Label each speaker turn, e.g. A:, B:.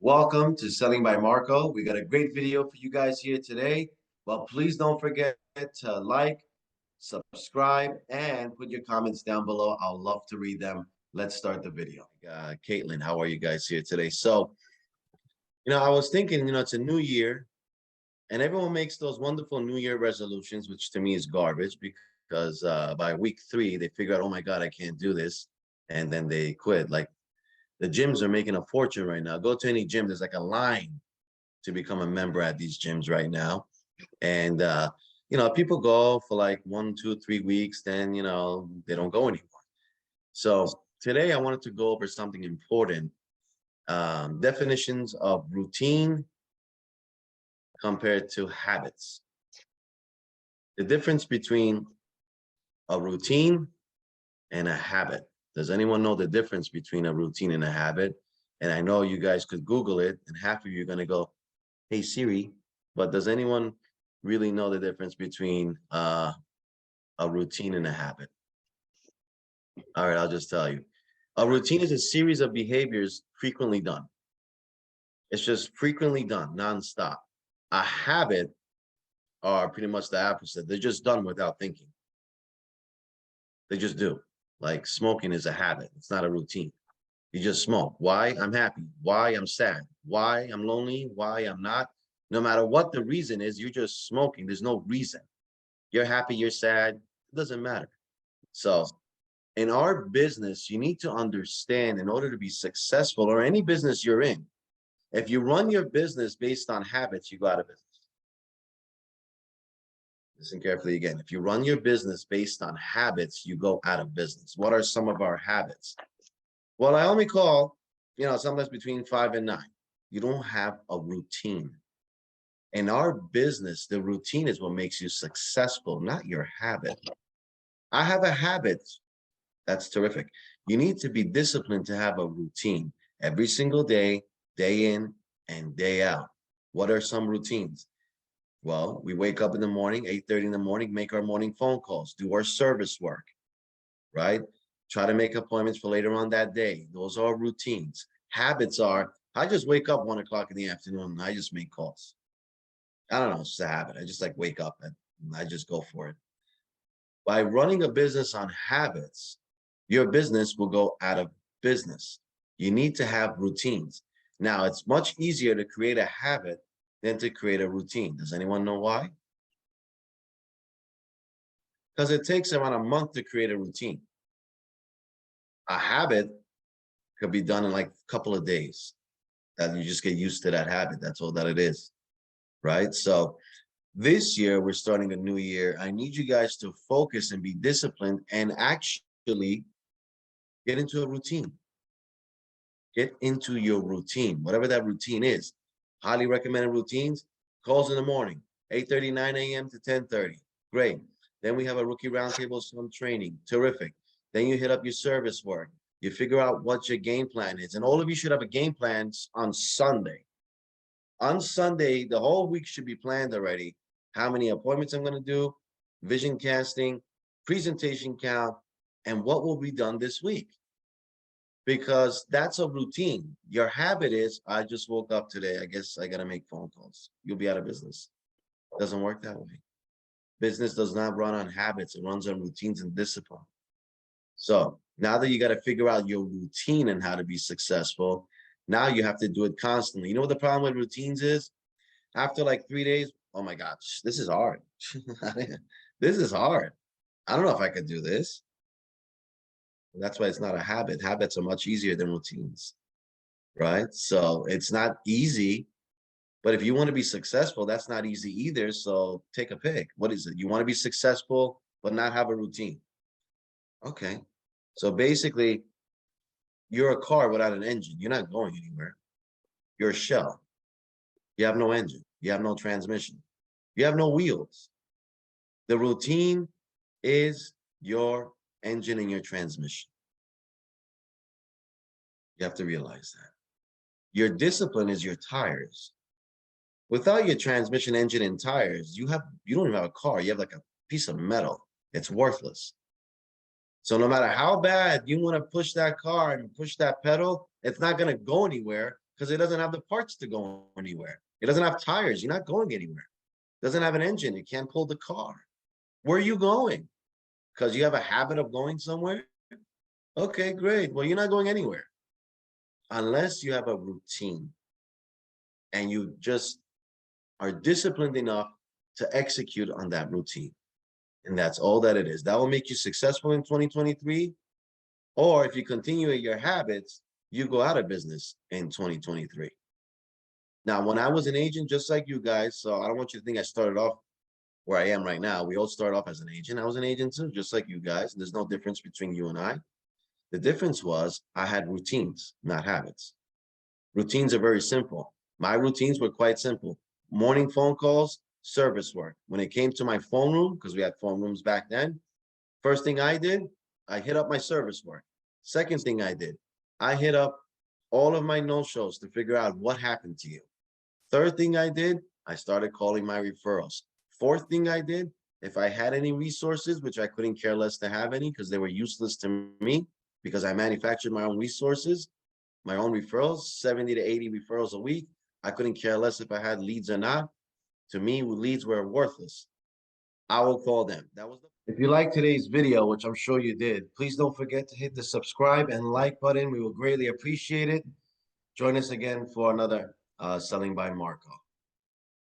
A: Welcome to Selling by Marco. We got a great video for you guys here today. Well, please don't forget to like, subscribe, and put your comments down below. I'll love to read them. Let's start the video. Caitlin, how are you guys here today? So, I was thinking, it's a new year, and everyone makes those wonderful New Year resolutions, which to me is garbage because by week 3, they figure out, oh my God, I can't do this. And then they quit. Like the gyms are making a fortune right now. Go to any gym, there's like a line to become a member at these gyms right now. And, people go for like 1, 2, 3 weeks, then, they don't go anymore. So today I wanted to go over something important. Definitions of routine compared to habits. The difference between a routine and a habit. Does anyone know the difference between a routine and a habit? And I know you guys could Google it, and half of you are going to go, hey, Siri, but does anyone really know the difference between a routine and a habit? All right, I'll just tell you. A routine is a series of behaviors frequently done. It's just frequently done, nonstop. A habit are pretty much the opposite. They're just done without thinking. They just do. Like smoking is a habit. It's not a routine. You just smoke. Why? I'm happy. Why? I'm sad. Why? I'm lonely. Why? I'm not. No matter what the reason is, you're just smoking. There's no reason. You're happy, you're sad. It doesn't matter. So in our business, you need to understand in order to be successful or any business you're in, if you run your business based on habits, you go out of business. Listen carefully again. If you run your business based on habits, you go out of business. What are some of our habits? Well, I only call, sometimes between 5 and 9. You don't have a routine. In our business, the routine is what makes you successful, not your habit. I have a habit. That's terrific. You need to be disciplined to have a routine every single day, day in and day out. What are some routines? Well, we wake up in the morning, 8:30 in the morning, make our morning phone calls, do our service work, right? Try to make appointments for later on that day. Those are routines. Habits are, I just wake up 1 o'clock in the afternoon and I just make calls. I don't know, it's a habit. I just wake up and I just go for it. By running a business on habits, your business will go out of business. You need to have routines. Now, it's much easier to create a habit than to create a routine. Does anyone know why? Because it takes around a month to create a routine. A habit could be done in like a couple of days. That you just get used to that habit. That's all that it is, right? So this year, we're starting a new year. I need you guys to focus and be disciplined and actually get into a routine. Get into your routine, whatever that routine is. Highly recommended routines, calls in the morning, 8:30, 9 a.m. to 10:30. Great. Then we have a rookie roundtable, some training. Terrific. Then you hit up your service work. You figure out what your game plan is. And all of you should have a game plan on Sunday. On Sunday, the whole week should be planned already. How many appointments I'm going to do, vision casting, presentation count, and what will be done this week. Because that's a routine. Your habit is, I just woke up today. I guess I got to make phone calls. You'll be out of business. It doesn't work that way. Business does not run on habits. It runs on routines and discipline. So now that you got to figure out your routine and how to be successful, now you have to do it constantly. You know what the problem with routines is? After like 3 days, oh my gosh, this is hard. This is hard. I don't know if I could do this. That's why it's not a habit. Habits are much easier than routines, right? So it's not easy, but if you want to be successful, that's not easy either. So take a pick. What is it? You want to be successful, but not have a routine. Okay. So basically, you're a car without an engine. You're not going anywhere. You're a shell. You have no engine. You have no transmission. You have no wheels. The routine is your engine and your transmission. You have to realize that. Your discipline is your tires. Without your transmission, engine, and tires, you don't even have a car. You have like a piece of metal. It's worthless. So no matter how bad you want to push that car and push that pedal, it's not going to go anywhere because it doesn't have the parts to go anywhere. It doesn't have tires. You're not going anywhere. It doesn't have an engine. You can't pull the car. Where are you going? Because you have a habit of going somewhere? Okay, great. Well, you're not going anywhere unless you have a routine and you just are disciplined enough to execute on that routine. And that's all that it is. That will make you successful in 2023. Or if you continue your habits, you go out of business in 2023. Now, when I was an agent, just like you guys, so I don't want you to think I started off where I am right now. We all start off as an agent. I was an agent too, just like you guys. There's no difference between you and I. The difference was I had routines, not habits. Routines are very simple. My routines were quite simple. Morning phone calls, service work. When it came to my phone room, because we had phone rooms back then, first thing I did, I hit up my service work. Second thing I did, I hit up all of my no-shows to figure out what happened to you. Third thing I did, I started calling my referrals. Fourth thing I did, if I had any resources, which I couldn't care less to have any because they were useless to me because I manufactured my own resources, my own referrals, 70 to 80 referrals a week. I couldn't care less if I had leads or not. To me, leads were worthless. I will call them. If you like today's video, which I'm sure you did, please don't forget to hit the subscribe and like button. We will greatly appreciate it. Join us again for another Selling by Marco.